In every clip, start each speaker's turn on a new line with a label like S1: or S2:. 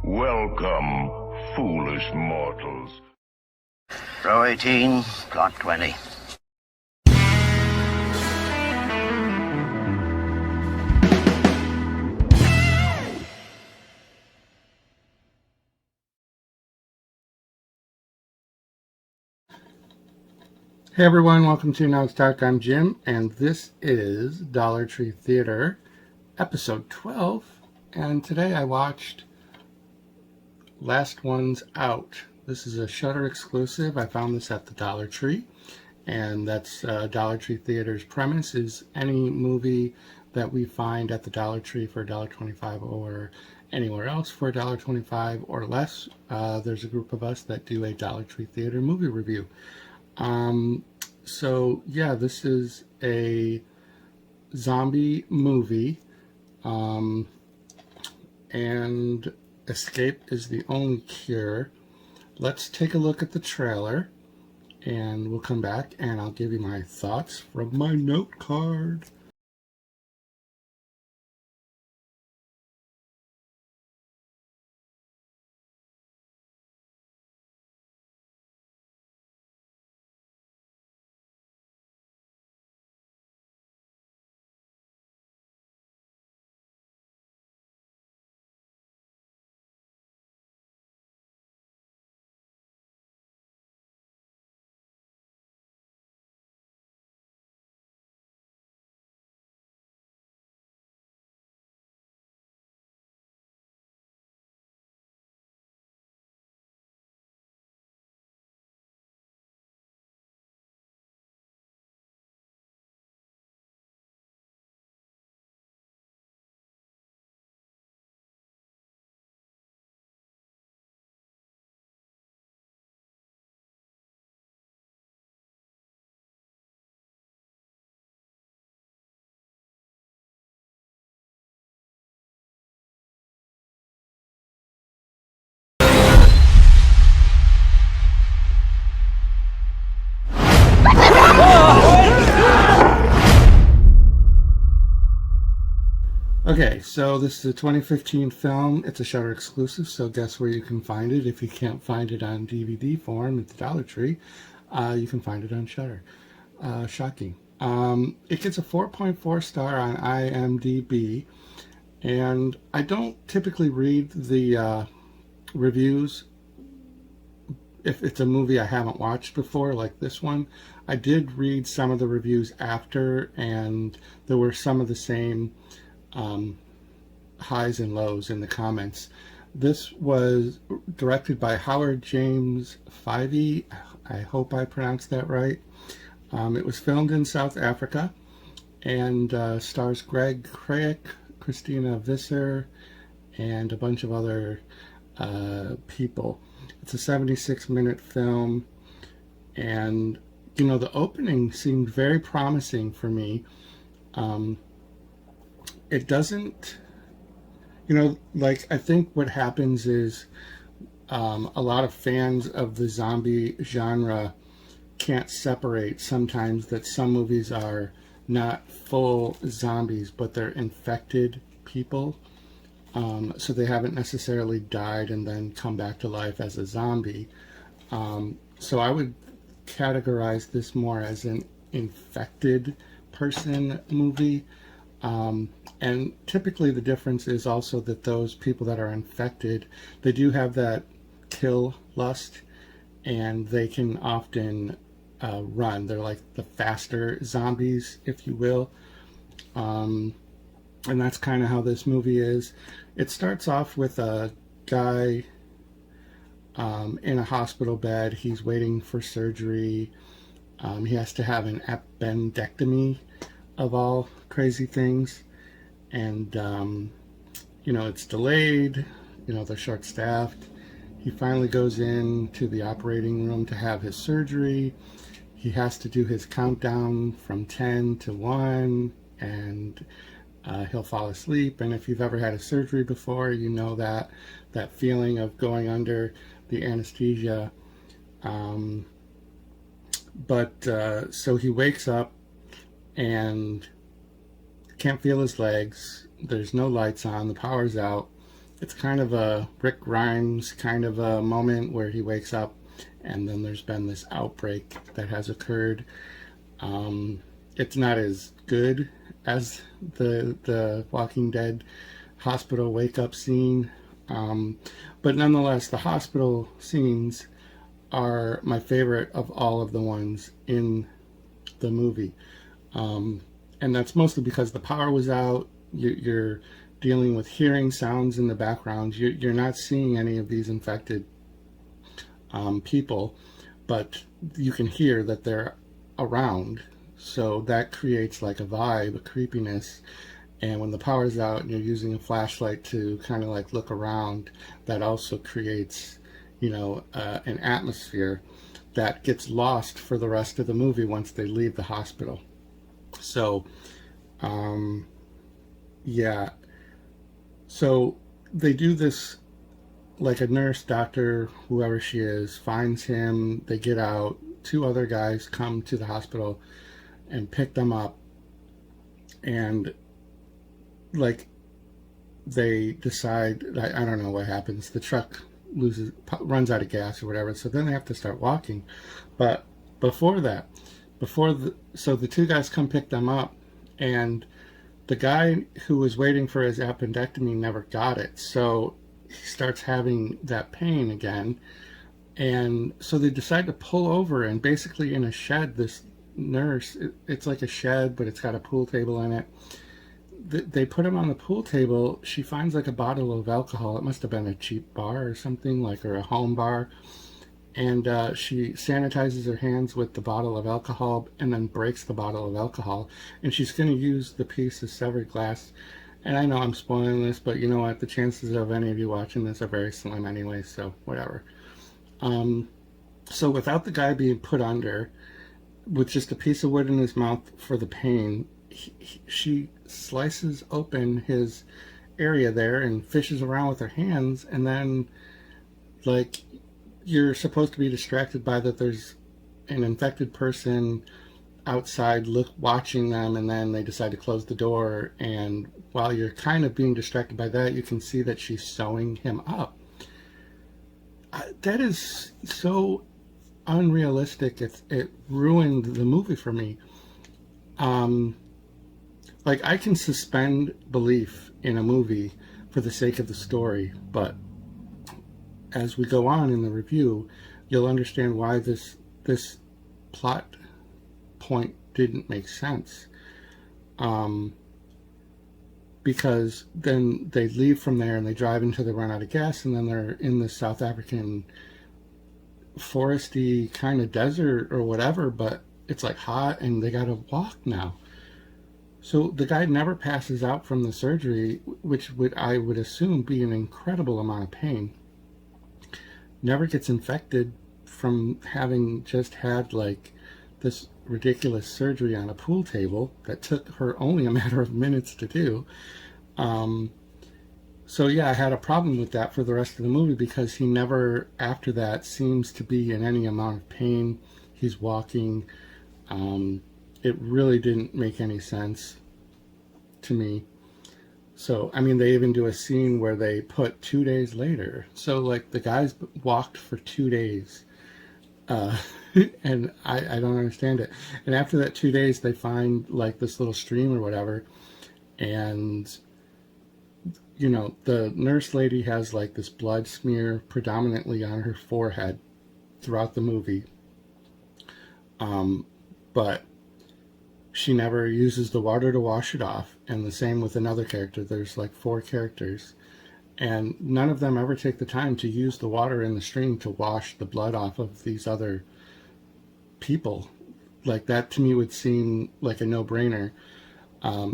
S1: Welcome, foolish mortals.
S2: Row 18, plot 20.
S3: Hey everyone, welcome to Now It's Dark. I'm Jim, and this is Dollar Tree Theater, episode 12. And today I watched Last Ones Out. This is a Shudder exclusive. I found this at the Dollar Tree, and that's Dollar Tree Theater's premise is any movie that we find at the Dollar Tree for $1.25 or anywhere else for $1.25 or less. There's a group of us that do a Dollar Tree Theater movie review. So yeah, this is a zombie movie, and escape is the only cure. Let's take a look at the trailer, and we'll come back and I'll give you my thoughts from my note card. Okay, so this is a 2015 film. It's a Shudder exclusive, so guess where you can find it. If you can't find it on DVD form at the Dollar Tree, you can find it on Shudder. Shocking. It gets a 4.4 star on IMDb, and I don't typically read the reviews if it's a movie I haven't watched before, like this one. I did read some of the reviews after, and there were some of the same highs and lows in the comments. This was directed by Howard James Fyvie. I hope I pronounced that right. It was filmed in South Africa and stars Greg Craik, Christina Visser, and a bunch of other people. It's a 76-minute film, and you know, the opening seemed very promising for me. It doesn't, you know, like, I think what happens is a lot of fans of the zombie genre can't separate sometimes that some movies are not full zombies, but they're infected people. So they haven't necessarily died and then come back to life as a zombie. So I would categorize this more as an infected person movie. And typically the difference is also that those people that are infected, they do have that kill lust, and they can often run. They're like the faster zombies, if you will. And that's kind of how this movie is. It starts off with a guy in a hospital bed. He's waiting for surgery. He has to have an appendectomy, of all crazy things. And, you know, it's delayed. You know, they're short-staffed. He finally goes into the operating room to have his surgery. He has to do his countdown from 10 to 1, and he'll fall asleep. And if you've ever had a surgery before, you know that feeling of going under the anesthesia. So he wakes up and can't feel his legs. There's no lights on. The power's out. it's kind of a Rick Grimes kind of a moment where he wakes up and then there's been this outbreak that has occurred. It's not as good as the Walking Dead hospital wake up scene, but nonetheless, the hospital scenes are my favorite of all of the ones in the movie, and that's mostly because the power was out. You're dealing with hearing sounds in the background. You're not seeing any of these infected people, but you can hear that they're around. So that creates like a vibe, a creepiness. And when the power's out and you're using a flashlight to kind of like look around, that also creates, an atmosphere that gets lost for the rest of the movie once they leave the hospital. So, yeah. So they do this, like a nurse, doctor, whoever she is, finds him. They get out. Two other guys come to the hospital and pick them up. And like they decide, I don't know what happens. The truck runs out of gas or whatever. So then they have to start walking. But before that, so the two guys come pick them up, and the guy who was waiting for his appendectomy never got it. So he starts having that pain again. And so they decide to pull over, and basically in a shed, this nurse, it's like a shed, but it's got a pool table in it. They put him on the pool table. She finds like a bottle of alcohol. It must have been a cheap bar or something, like, or a home bar. And she sanitizes her hands with the bottle of alcohol and then breaks the bottle of alcohol. And she's going to use the piece of severed glass. And I know I'm spoiling this, but you know what? The chances of any of you watching this are very slim anyway, so whatever. So without the guy being put under, with just a piece of wood in his mouth for the pain, she slices open his area there and fishes around with her hands, and then, like, you're supposed to be distracted by that there's an infected person outside watching them, and then they decide to close the door, and while you're kind of being distracted by that, you can see that she's sewing him up. That is so unrealistic. It ruined the movie for me. Like, I can suspend belief in a movie for the sake of the story, but as we go on in the review, you'll understand why this plot point didn't make sense. Because then they leave from there and they drive until they run out of gas, and then they're in the South African foresty kind of desert or whatever, but it's like hot and they gotta walk now. So the guy never passes out from the surgery, which I would assume be an incredible amount of pain. Never gets infected from having just had like this ridiculous surgery on a pool table that took her only a matter of minutes to do. So yeah, I had a problem with that for the rest of the movie, because he never after that seems to be in any amount of pain. He's walking. It really didn't make any sense to me. So, I mean, they even do a scene where they put 2 days later. So, like, the guys walked for 2 days. And I don't understand it. And after that 2 days, they find, like, this little stream or whatever. And, the nurse lady has, like, this blood smear predominantly on her forehead throughout the movie. But she never uses the water to wash it off, and the same with another character. There's like 4 characters, and none of them ever take the time to use the water in the stream to wash the blood off of these other people. Like, that to me would seem like a no-brainer.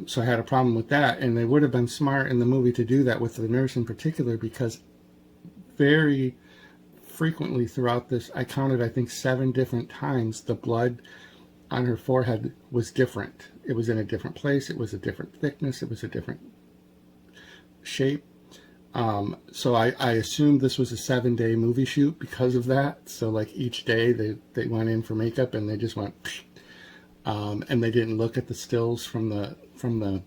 S3: So I had a problem with that, and they would have been smart in the movie to do that with the nurse in particular, because very frequently throughout this, I counted, I think, 7 different times the blood on her forehead was different. It was in a different place. It was a different thickness. It was a different shape. So I assumed this was a 7-day movie shoot because of that. So like each day they went in for makeup and they just went, and they didn't look at the stills from the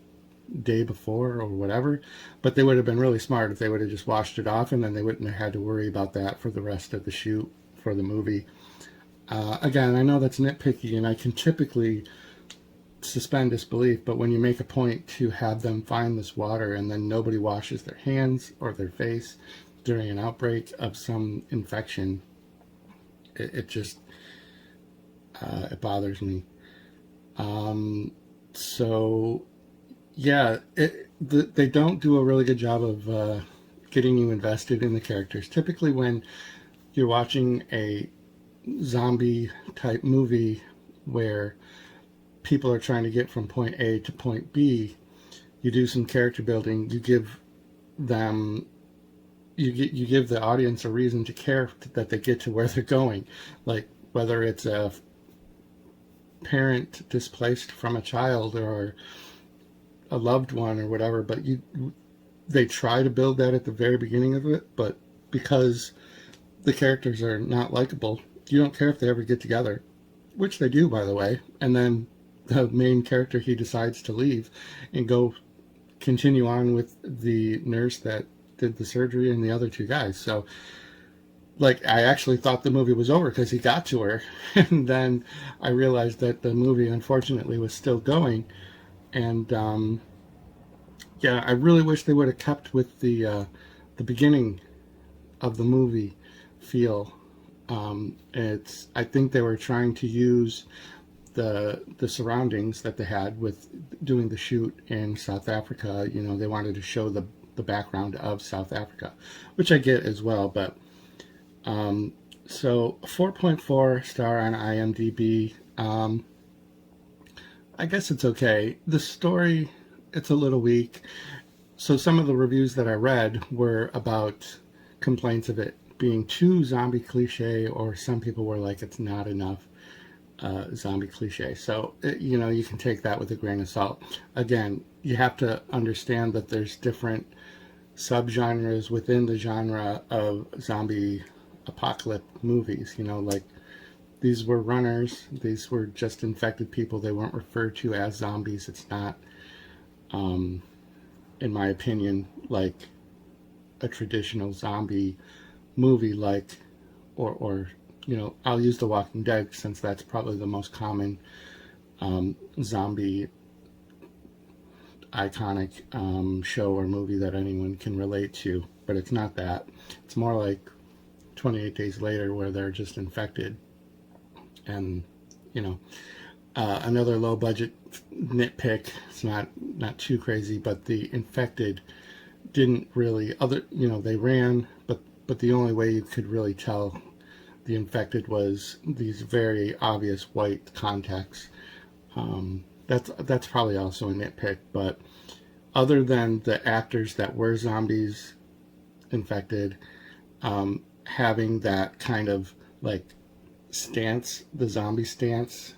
S3: day before or whatever. But they would have been really smart if they would have just washed it off, and then they wouldn't have had to worry about that for the rest of the shoot for the movie. Again, I know that's nitpicky, and I can typically suspend disbelief, but when you make a point to have them find this water and then nobody washes their hands or their face during an outbreak of some infection, it just it bothers me. So yeah, they don't do a really good job of getting you invested in the characters. Typically when you're watching a zombie type movie where people are trying to get from point A to point B, you do some character building, you give them, you give the audience a reason to care that they get to where they're going, like whether it's a parent displaced from a child or a loved one or whatever, but they try to build that at the very beginning of it, but because the characters are not likable, you don't care if they ever get together, which they do, by the way, and then the main character, he decides to leave and go continue on with the nurse that did the surgery and the other two guys. So like, I actually thought the movie was over because he got to her, and then I realized that the movie unfortunately was still going. And yeah, I really wish they would have kept with the beginning of the movie feel. I think they were trying to use the surroundings that they had with doing the shoot in South Africa. You know, they wanted to show the background of South Africa, which I get as well. But so 4.4 star on IMDb. I guess it's okay. The story, it's a little weak. So some of the reviews that I read were about complaints of it being too zombie cliche, or some people were like, it's not enough zombie cliche. So, you know, you can take that with a grain of salt. Again, you have to understand that there's different subgenres within the genre of zombie apocalypse movies. You know, like, these were runners, these were just infected people, they weren't referred to as zombies. It's not, in my opinion, like a traditional zombie movie, like, or you know, I'll use The Walking Dead since that's probably the most common zombie iconic show or movie that anyone can relate to. But it's not that. It's more like 28 Days Later, where they're just infected. And, you know, another low budget nitpick, it's not too crazy, but the infected didn't really, you know, they ran, but the only way you could really tell the infected was these very obvious white contacts. That's probably also a nitpick, but other than the actors that were zombies infected, having that kind of like stance, the zombie stance,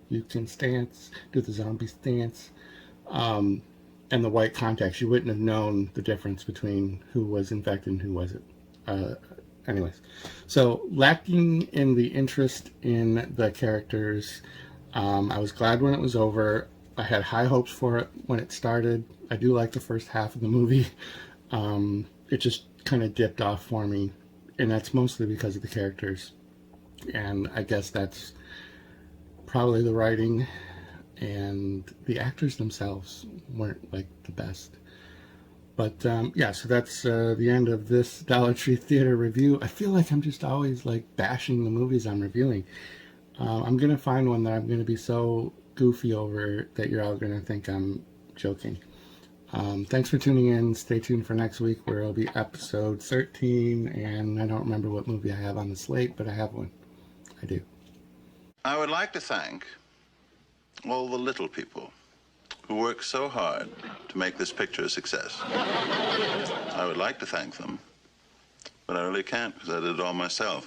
S3: you can do the zombie stance, and the white contacts, you wouldn't have known the difference between who was infected and who wasn't. Anyways, so lacking in the interest in the characters. I was glad when it was over. I had high hopes for it when it started. I do like the first half of the movie. It just kind of dipped off for me, and that's mostly because of the characters. And I guess that's probably the writing, and the actors themselves weren't like the best. But yeah, so that's the end of this Dollar Tree Theater review. I feel like I'm just always like bashing the movies I'm reviewing. I'm going to find one that I'm going to be so goofy over that you're all going to think I'm joking. Thanks for tuning in. Stay tuned for next week, where it'll be episode 13, and I don't remember what movie I have on the slate, but I have one. I do.
S4: I would like to thank all the little people who work so hard to make this picture a success. I would like to thank them, but I really can't, because I did it all myself.